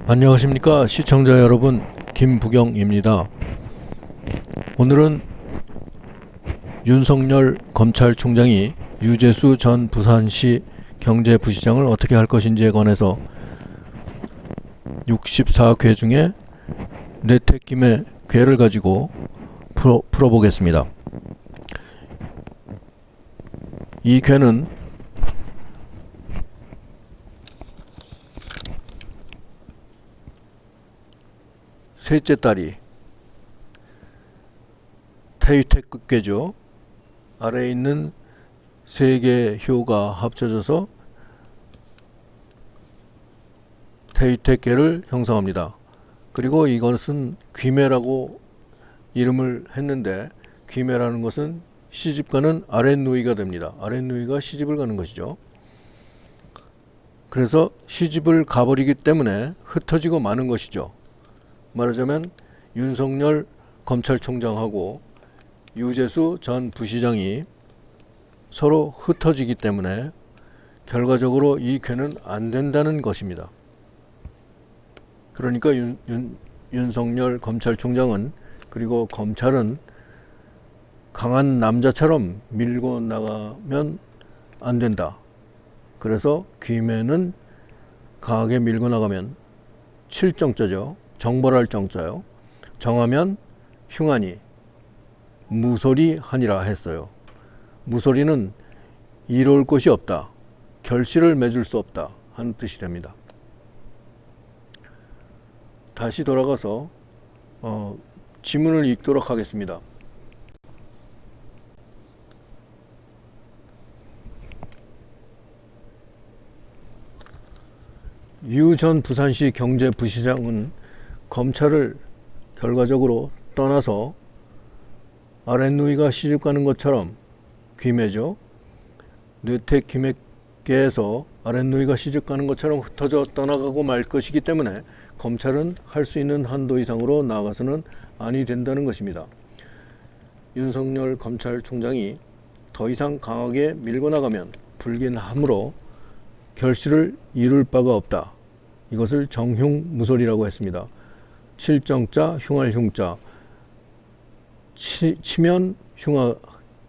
안녕하십니까 시청자 여러분, 김부경입니다. 오늘은 윤석열 검찰총장이 유재수 전 부산시 경제부시장을 어떻게 할 것인지에 관해서 64궤 중에 뇌택김의 궤를 가지고 풀어보겠습니다. 이 궤는 셋째 딸이 태유태극궤죠. 아래에 있는 세 개의 효가 합쳐져서 태유태궤를 형성합니다. 그리고 이것은 귀매라고 이름을 했는데, 귀매라는 것은 시집가는 아랫누이가 됩니다. 아랫누이가 시집을 가는 것이죠. 그래서 시집을 가버리기 때문에 흩어지고 마는 것이죠. 말하자면 윤석열 검찰총장하고 유재수 전 부시장이 서로 흩어지기 때문에 결과적으로 이 궤는 안 된다는 것입니다. 그러니까 윤석열 검찰총장은, 그리고 검찰은 강한 남자처럼 밀고 나가면 안 된다. 그래서 귀매는 강하게 밀고 나가면 칠정자죠. 정벌할 정자요. 정하면 흉하니 무소리하니라 했어요. 무소리는 이로울 곳이 없다, 결실을 맺을 수 없다 하는 뜻이 됩니다. 다시 돌아가서 지문을 읽도록 하겠습니다. 유 전 부산시 경제부시장은 검찰을 결과적으로 떠나서 아랫누이가 시집가는 것처럼 귀매죠. 뇌택귀매계에서 아랫누이가 시집가는 것처럼 흩어져 떠나가고 말 것이기 때문에 검찰은 할 수 있는 한도 이상으로 나아가서는 아니 된다는 것입니다. 윤석열 검찰총장이 더 이상 강하게 밀고 나가면 불긴하므로 결실을 이룰 바가 없다. 이것을 정흉무소리라고 했습니다. 칠정자, 흉할 흉자, 치면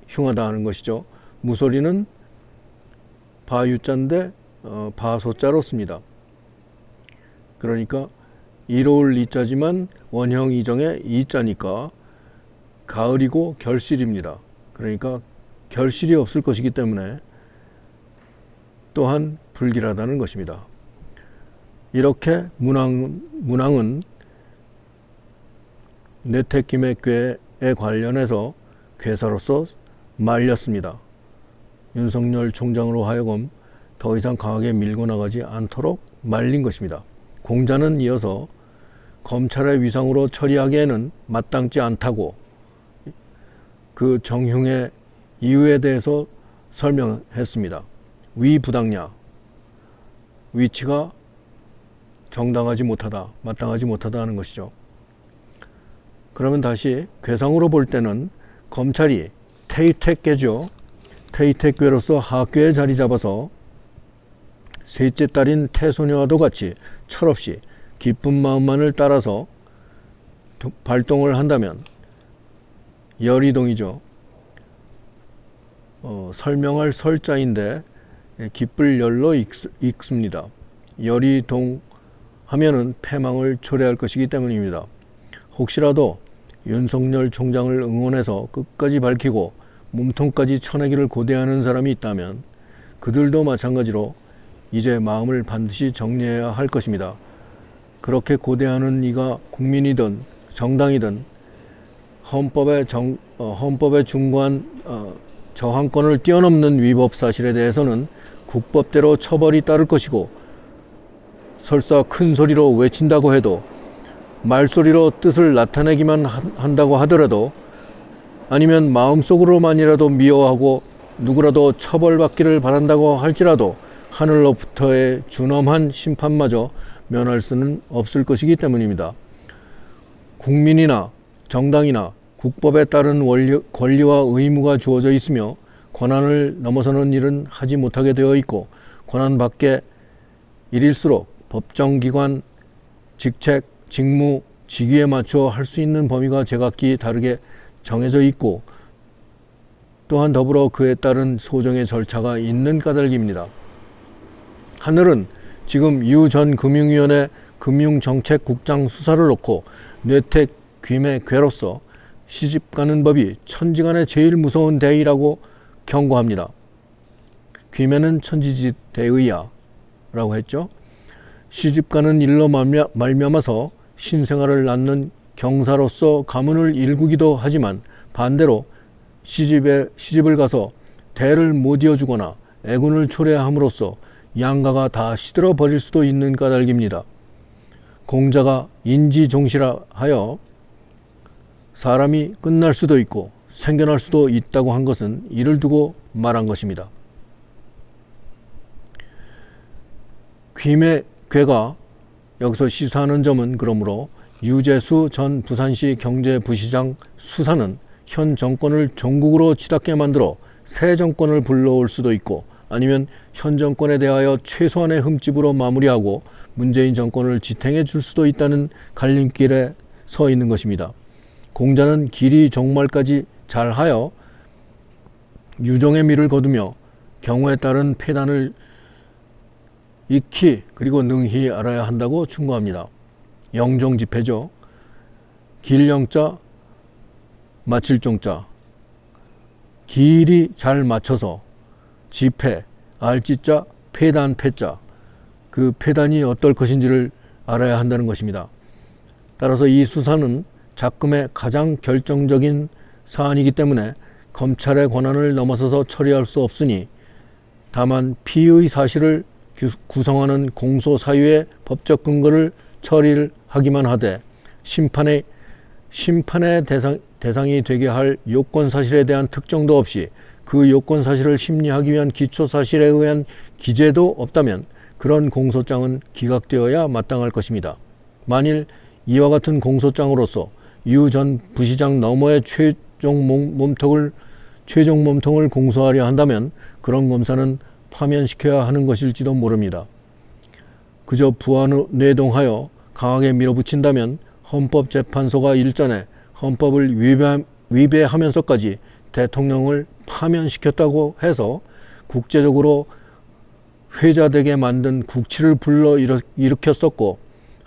흉하다 하는 것이죠. 무소리는 바유자인데 바소자로 씁니다. 그러니까 이로울 이자지만 원형 이정의 이자니까 가을이고 결실입니다. 그러니까 결실이 없을 것이기 때문에 또한 불길하다는 것입니다. 이렇게 문항은 뇌택귀매궤에 관련해서 괴사로서 말렸습니다. 윤석열 총장으로 하여금 더 이상 강하게 밀고 나가지 않도록 말린 것입니다. 공자는 이어서 검찰의 위상으로 처리하기에는 마땅지 않다고 그 정흉의 이유에 대해서 설명했습니다. 위부당냐, 위치가 정당하지 못하다, 마땅하지 못하다 하는 것이죠. 그러면 다시 괴상으로 볼 때는 검찰이 태유태궤죠. 태유태궤로서 하궤에 자리 잡아서 셋째 딸인 태소녀와도 같이 철없이 기쁜 마음만을 따라서 발동을 한다면 열이동이죠. 설명할 설자인데 기쁠 열로 읽습니다. 열이동 하면은 패망을 초래할 것이기 때문입니다. 혹시라도 윤석열 총장을 응원해서 끝까지 밝히고 몸통까지 쳐내기를 고대하는 사람이 있다면 그들도 마찬가지로 이제 마음을 반드시 정리해야 할 것입니다. 그렇게 고대하는 이가 국민이든 정당이든 헌법의 중고한 저항권을 뛰어넘는 위법 사실에 대해서는 국법대로 처벌이 따를 것이고, 설사 큰 소리로 외친다고 해도, 말소리로 뜻을 나타내기만 한다고 하더라도, 아니면 마음속으로만이라도 미워하고 누구라도 처벌받기를 바란다고 할지라도 하늘로부터의 준엄한 심판마저 면할 수는 없을 것이기 때문입니다. 국민이나 정당이나 국법에 따른 권리와 의무가 주어져 있으며 권한을 넘어서는 일은 하지 못하게 되어 있고, 권한 밖의 일일수록 법정기관 직책, 직무, 직위에 맞추어 할 수 있는 범위가 제각기 다르게 정해져 있고 또한 더불어 그에 따른 소정의 절차가 있는 까닭입니다. 하늘은 지금 유 전 금융위원회 금융정책국장 수사를 놓고 뇌택 귀매 괴로서 시집가는 법이 천지간의 제일 무서운 대의라고 경고합니다. 귀매는 천지지대의야 라고 했죠. 시집가는 일로 말미암아서 신생아를 낳는 경사로서 가문을 일구기도 하지만 반대로 시집을 가서 대를 못 이어주거나 애군을 초래함으로써 양가가 다 시들어 버릴 수도 있는 까닭입니다. 공자가 인지종시하여 사람이 끝날 수도 있고 생겨날 수도 있다고 한 것은 이를 두고 말한 것입니다. 귀매 괴가 여기서 시사하는 점은 그러므로 유재수 전 부산시 경제부시장 수사는 현 정권을 종국으로 치닫게 만들어 새 정권을 불러올 수도 있고 아니면 현 정권에 대하여 최소한의 흠집으로 마무리하고 문재인 정권을 지탱해 줄 수도 있다는 갈림길에 서 있는 것입니다. 공자는 길이 종말까지 잘하여 유종의 미를 거두며 경우에 따른 폐단을 익히 그리고 능히 알아야 한다고 충고합니다. 영종집회죠. 길영자 마칠 종자, 길이 잘 맞춰서 집회, 알지자, 폐단, 패자, 그 폐단이 어떨 것인지를 알아야 한다는 것입니다. 따라서 이 수사는 작금의 가장 결정적인 사안이기 때문에 검찰의 권한을 넘어서서 처리할 수 없으니 다만 피의 사실을 구성하는 공소 사유의 법적 근거를 처리를 하기만 하되 심판의 대상이 되게 할 요건 사실에 대한 특정도 없이 그 요건 사실을 심리하기 위한 기초 사실에 의한 기재도 없다면 그런 공소장은 기각되어야 마땅할 것입니다. 만일 이와 같은 공소장으로서 유 전 부시장 너머의 최종 몸통을 공소하려 한다면 그런 검사는 파면시켜야 하는 것일지도 모릅니다. 그저 부안뇌동하여 강하게 밀어붙인다면 헌법재판소가 일전에 헌법을 위배하면서까지 대통령을 파면시켰다고 해서 국제적으로 회자되게 만든 국치를 불러 일으켰었고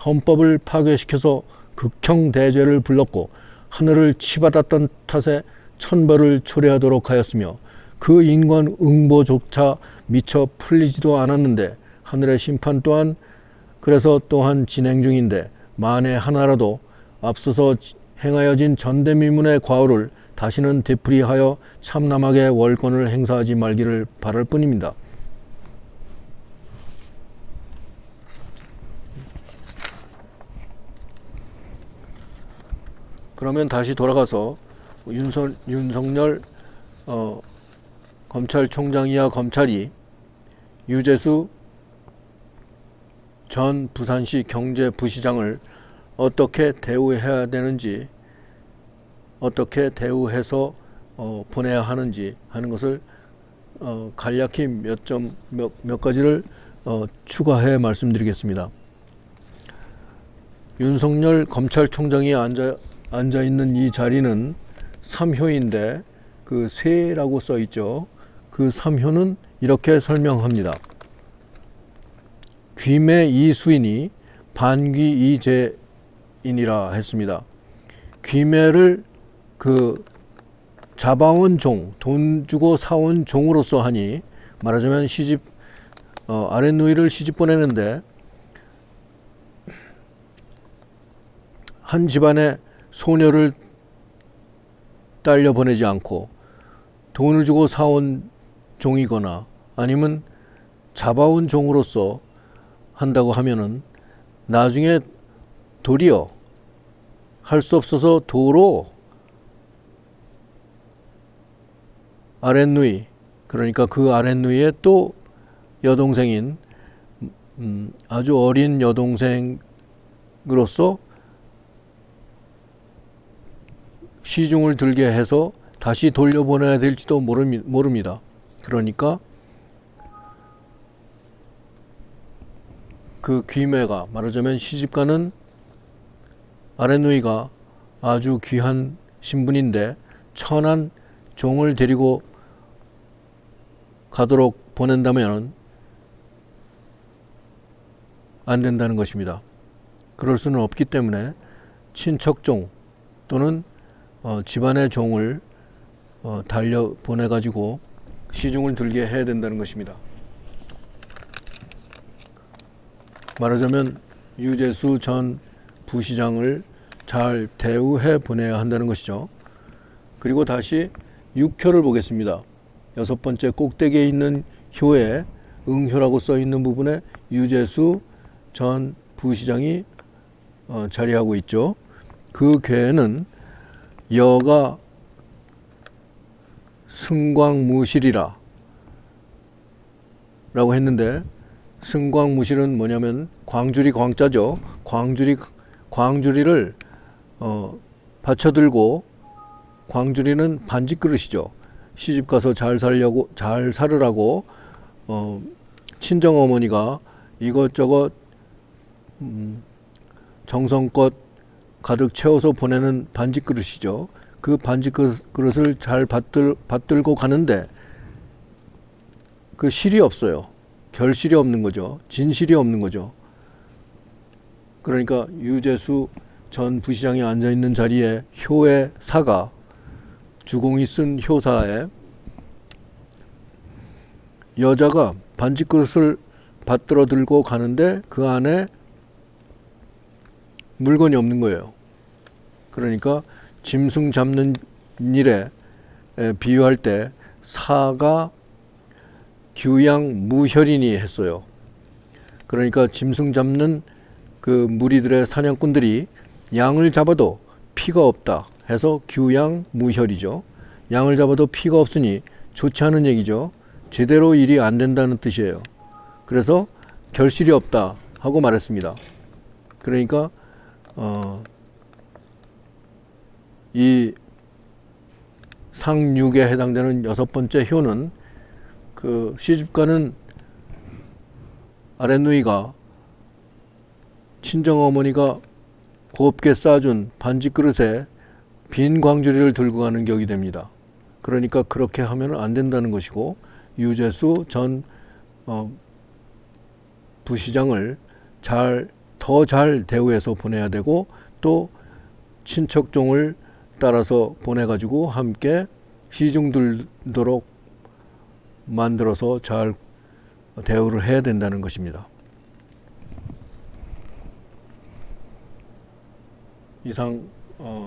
헌법을 파괴시켜서 극형 대죄를 불렀고 하늘을 치받았던 탓에 천벌을 초래하도록 하였으며 그 인권 응보조차 미처 풀리지도 않았는데 하늘의 심판 또한 그래서 또한 진행 중인데 만에 하나라도 앞서서 행하여진 전대미문의 과오를 다시는 되풀이하여 참남하게 월권을 행사하지 말기를 바랄 뿐입니다. 그러면 다시 돌아가서 윤석열 검찰총장 이하 검찰이 유재수 전 부산시 경제부시장을 어떻게 대우해야 되는지, 어떻게 대우해서 보내야 하는지 하는 것을 간략히 몇 가지를 추가해 말씀드리겠습니다. 윤석열 검찰총장이 앉아 있는 이 자리는 3효인데 그 세라고 써 있죠. 그 3효는 이렇게 설명합니다. 귀매 이수인이 반귀 이재인이라 했습니다. 귀매를 그 잡아온 종, 돈 주고 사온 종으로서 하니 말하자면 시집 아랫누이를 시집 보내는데 한 집안의 소녀를 딸려 보내지 않고 돈을 주고 사온 종이거나 아니면 잡아온 종으로서 한다고 하면은 나중에 도리어 할 수 없어서 도로 아랫누이, 그러니까 그 아랫누이의 또 여동생인 아주 어린 여동생으로서 시중을 들게 해서 다시 돌려보내야 될지도 모릅니다. 그러니까 그 귀매가, 말하자면 시집가는 아랫누이가 아주 귀한 신분인데 천한 종을 데리고 가도록 보낸다면 안 된다는 것입니다. 그럴 수는 없기 때문에 친척종 또는 집안의 종을 달려 보내가지고 시중을 들게 해야 된다는 것입니다. 말하자면 유재수 전 부시장을 잘 대우해 보내야 한다는 것이죠. 그리고 다시 6효를 보겠습니다. 6번째 꼭대기에 있는 효에 응효라고 써 있는 부분에 유재수 전 부시장이 자리하고 있죠. 그 괴에는 여가 승광무실이라 라고 했는데, 승광무실은 뭐냐면 광주리 광자죠. 광주리를 받쳐들고, 광주리는 반지그릇이죠. 시집가서 잘 살으라고 친정어머니가 이것저것 정성껏 가득 채워서 보내는 반지그릇이죠. 그 반지그릇을 잘 받들고 가는데 그 실이 없어요. 결실이 없는 거죠. 진실이 없는 거죠. 그러니까 유재수 전 부시장이 앉아있는 자리에 효의 사가, 주공이 쓴 효사에 여자가 반지그릇을 받들어 들고 가는데 그 안에 물건이 없는 거예요. 그러니까 짐승 잡는 일에 비유할 때 사가 규양무혈이니 했어요. 그러니까 짐승 잡는 그 무리들의 사냥꾼들이 양을 잡아도 피가 없다 해서 규양무혈이죠. 양을 잡아도 피가 없으니 좋지 않은 얘기죠. 제대로 일이 안 된다는 뜻이에요. 그래서 결실이 없다 하고 말했습니다. 그러니까 이 상육에 해당되는 6번째 효는 그 시집가는 아랫누이가 친정어머니가 곱게 싸준 반지그릇에 빈 광주리를 들고 가는 격이 됩니다. 그러니까 그렇게 하면 안 된다는 것이고, 유재수 전 부시장을 더 잘 대우해서 보내야 되고, 또 친척종을 따라서 보내가지고 함께 시중 들도록 만들어서 잘 대우를 해야 된다는 것입니다. 이상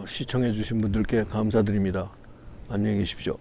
시청해 주신 분들께 감사드립니다. 안녕히 계십시오.